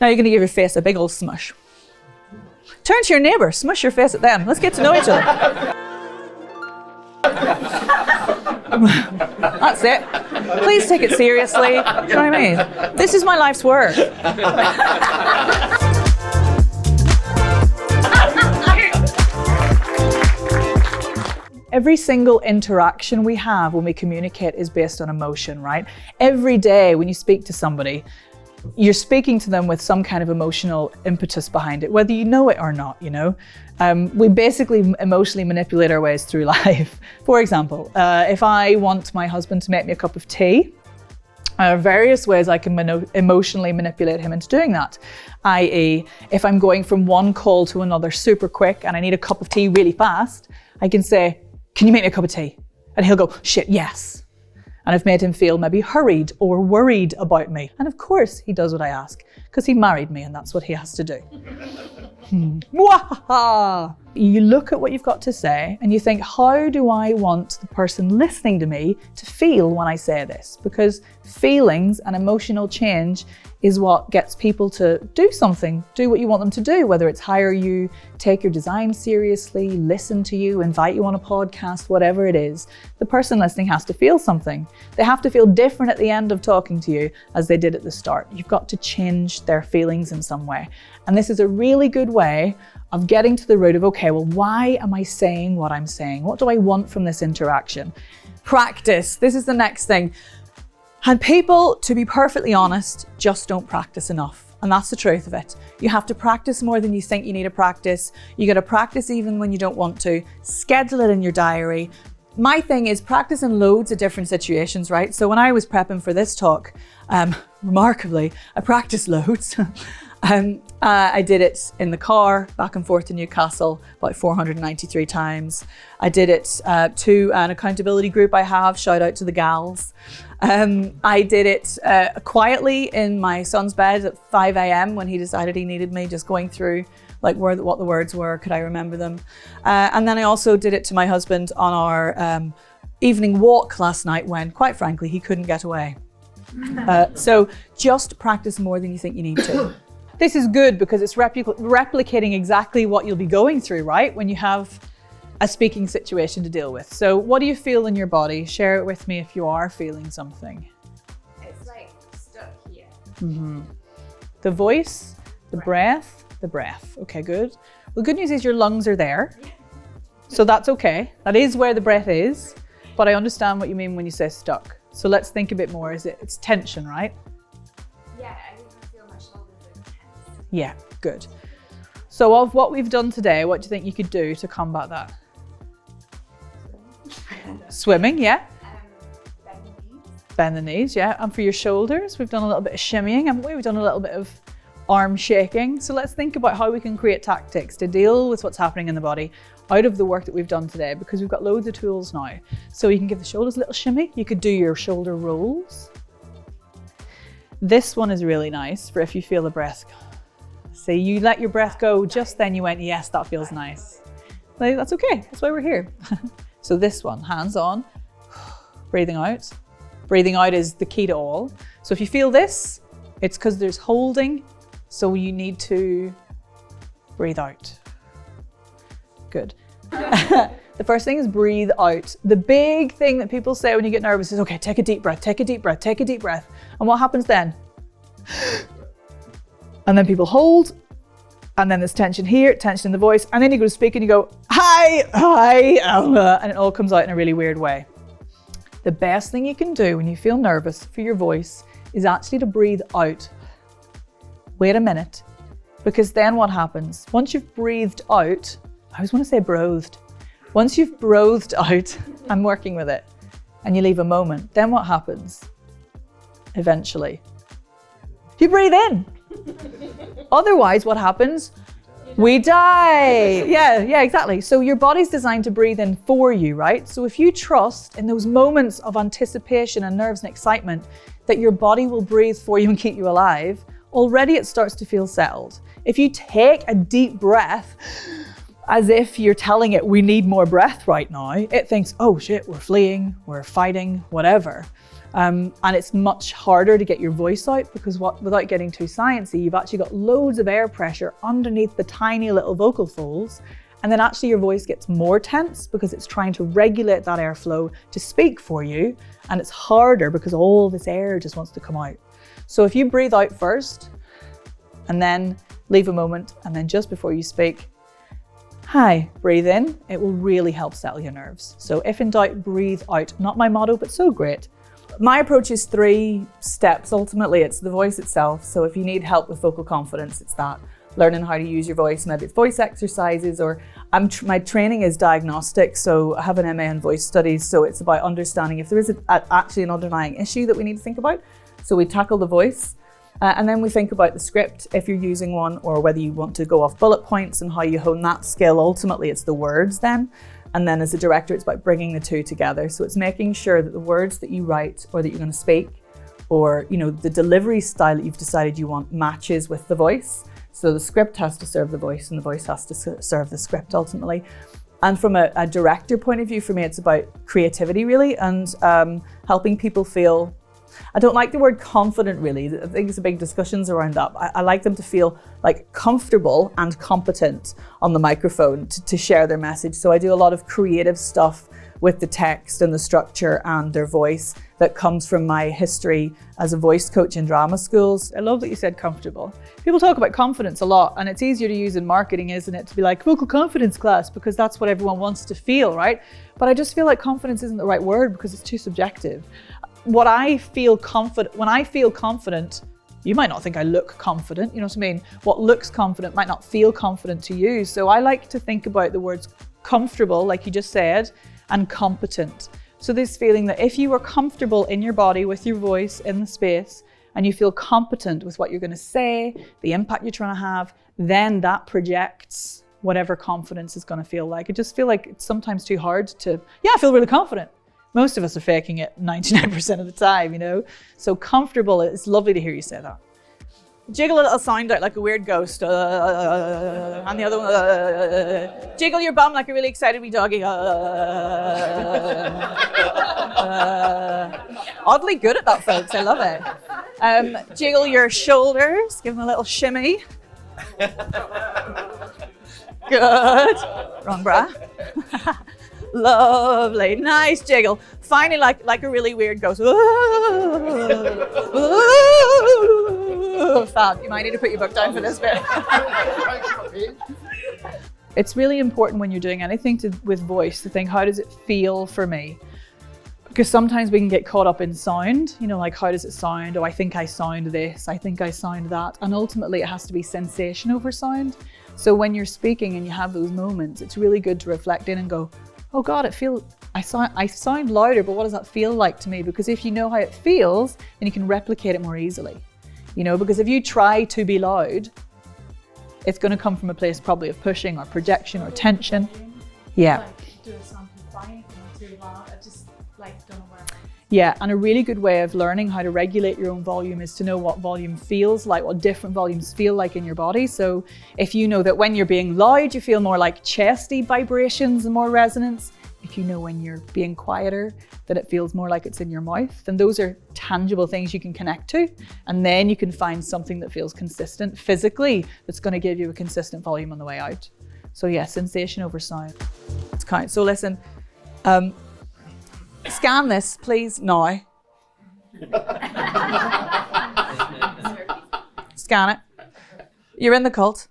Now you're going to give your face a big old smush. Turn to your neighbour, smush your face at them. Let's get to know each other. That's it. Please take it seriously. Do you know what I mean? This is my life's work. Every single interaction we have when we communicate is based on emotion, right? Every day when you speak to somebody, you're speaking to them with some kind of emotional impetus behind it, whether you know it or not, you know? We basically emotionally manipulate our ways through life. For example, if I want my husband to make me a cup of tea, there are various ways I can emotionally manipulate him into doing that. I.e., if I'm going from one call to another super quick and I need a cup of tea really fast, I can say, "Can you make me a cup of tea?" And he'll go, "Shit, yes." And I've made him feel maybe hurried or worried about me. And of course he does what I ask, because he married me and that's what he has to do. You look at what you've got to say and you think, how do I want the person listening to me to feel when I say this? Because feelings and emotional change is what gets people to do something, do what you want them to do, whether it's hire you, take your design seriously, listen to you, invite you on a podcast, whatever it is. The person listening has to feel something. They have to feel different at the end of talking to you as they did at the start. You've got to change their feelings in some way. And this is a really good way of getting to the root of, okay, well, why am I saying what I'm saying? What do I want from this interaction? Practice. This is the next thing. And people, to be perfectly honest, just don't practice enough. And that's the truth of it. You have to practice more than you think you need to practice. You got to practice even when you don't want to. Schedule it in your diary. My thing is practice in loads of different situations, right? So when I was prepping for this talk, remarkably, I practiced loads. I did it in the car, back and forth to Newcastle, about 493 times. I did it to an accountability group I have, shout out to the gals. I did it quietly in my son's bed at 5 a.m. when he decided he needed me, just going through like what the words were, could I remember them? And then I also did it to my husband on our evening walk last night when, quite frankly, he couldn't get away. So just practice more than you think you need to. This is good because it's replicating exactly what you'll be going through, right? When you have a speaking situation to deal with. So what do you feel in your body? Share it with me if you are feeling something. It's like stuck here. Mm-hmm. The voice, the breath, the breath. Okay, good. Well, good news is your lungs are there. So that's okay. That is where the breath is. But I understand what you mean when you say stuck. So let's think a bit more. It's tension, right? Yeah, I think I feel my shoulders are tense. Yeah, good. So of what we've done today, what do you think you could do to combat that? Swimming, yeah. Bend the knees. Bend the knees, yeah. And for your shoulders, we've done a little bit of shimmying, haven't we? We've done a little bit of arm shaking. So let's think about how we can create tactics to deal with what's happening in the body out of the work that we've done today, because we've got loads of tools now. So you can give the shoulders a little shimmy. You could do your shoulder rolls. This one is really nice for if you feel the breath. See, you let your breath go, just then you went, yes, that feels nice. That's okay, that's why we're here. So this one, hands on, breathing out. Breathing out is the key to all. So if you feel this, it's because there's holding, so you need to breathe out. Good. The first thing is breathe out. The big thing that people say when you get nervous is, okay, take a deep breath, take a deep breath, take a deep breath. And what happens then? And then people hold, and then there's tension here, tension in the voice, and then you go to speak and you go, hi, and it all comes out in a really weird way. The best thing you can do when you feel nervous for your voice is actually to breathe out. Wait a minute, because then what happens? Once you've breathed out, I always want to say breathed. Once you've breathed out, I'm working with it, and you leave a moment, then what happens? Eventually, you breathe in. Otherwise, what happens? We die. Yeah, exactly. So your body's designed to breathe in for you, right? So if you trust in those moments of anticipation and nerves and excitement that your body will breathe for you and keep you alive, already it starts to feel settled. If you take a deep breath, as if you're telling it, we need more breath right now, it thinks, oh shit, we're fleeing, we're fighting, whatever. And it's much harder to get your voice out because without getting too sciencey, you've actually got loads of air pressure underneath the tiny little vocal folds. And then actually your voice gets more tense because it's trying to regulate that airflow to speak for you. And it's harder because all this air just wants to come out. So if you breathe out first and then leave a moment, and then just before you speak, hi, breathe in, it will really help settle your nerves. So if in doubt, breathe out. Not my motto, but so great. My approach is 3 steps. Ultimately, it's the voice itself. So if you need help with vocal confidence, it's that. Learning how to use your voice, maybe it's voice exercises, or my training is diagnostic, so I have an MA in voice studies, so it's about understanding if there is actually an underlying issue that we need to think about. So we tackle the voice, and then we think about the script, if you're using one, or whether you want to go off bullet points and how you hone that skill. Ultimately, it's the words then. And then as a director, it's about bringing the 2 together. So it's making sure that the words that you write or that you're going to speak, or the delivery style that you've decided you want matches with the voice. So the script has to serve the voice and the voice has to serve the script ultimately. And from a director point of view, for me, it's about creativity really, and helping people feel, I don't like the word confident really. I think there's big discussions around that. I like them to feel like comfortable and competent on the microphone to share their message. So I do a lot of creative stuff with the text and the structure and their voice that comes from my history as a voice coach in drama schools. I love that you said comfortable. People talk about confidence a lot, and it's easier to use in marketing, isn't it? To be like vocal confidence class, because that's what everyone wants to feel, right? But I just feel like confidence isn't the right word because it's too subjective. When I feel confident, you might not think I look confident, you know what I mean? What looks confident might not feel confident to you. So I like to think about the words comfortable, like you just said, and competent. So this feeling that if you are comfortable in your body with your voice in the space, and you feel competent with what you're going to say, the impact you're trying to have, then that projects whatever confidence is going to feel like. I just feel like it's sometimes too hard to, I feel really confident. Most of us are faking it 99% of the time, So comfortable, it's lovely to hear you say that. Jiggle a little sound out like a weird ghost. And the other one. Jiggle your bum like a really excited wee doggy. Oddly good at that, folks. I love it. Jiggle your shoulders. Give them a little shimmy. Good. Wrong bra. Lovely. Nice jiggle. Finally, like a really weird ghost. Fab. You might need to put your book down for this bit. It's really important when you're doing anything with voice to think, how does it feel for me? Because sometimes we can get caught up in sound, like how does it sound? Oh, I think I sound this, I think I sound that. And ultimately it has to be sensation over sound. So when you're speaking and you have those moments, it's really good to reflect in and go, oh God, I sound louder, but what does that feel like to me? Because if you know how it feels, then you can replicate it more easily. Because if you try to be loud, it's going to come from a place probably of pushing or projection or tension. Yeah. Like do something funny too loud. I just don't know where. Yeah, and a really good way of learning how to regulate your own volume is to know what volume feels like, what different volumes feel like in your body. So if you know that when you're being loud, you feel more like chesty vibrations and more resonance. If you know when you're being quieter, that it feels more like it's in your mouth, then those are tangible things you can connect to. And then you can find something that feels consistent physically, that's going to give you a consistent volume on the way out. So yeah, sensation over sound. It's kind. So listen, scan this, please, now. Scan it. You're in the cult.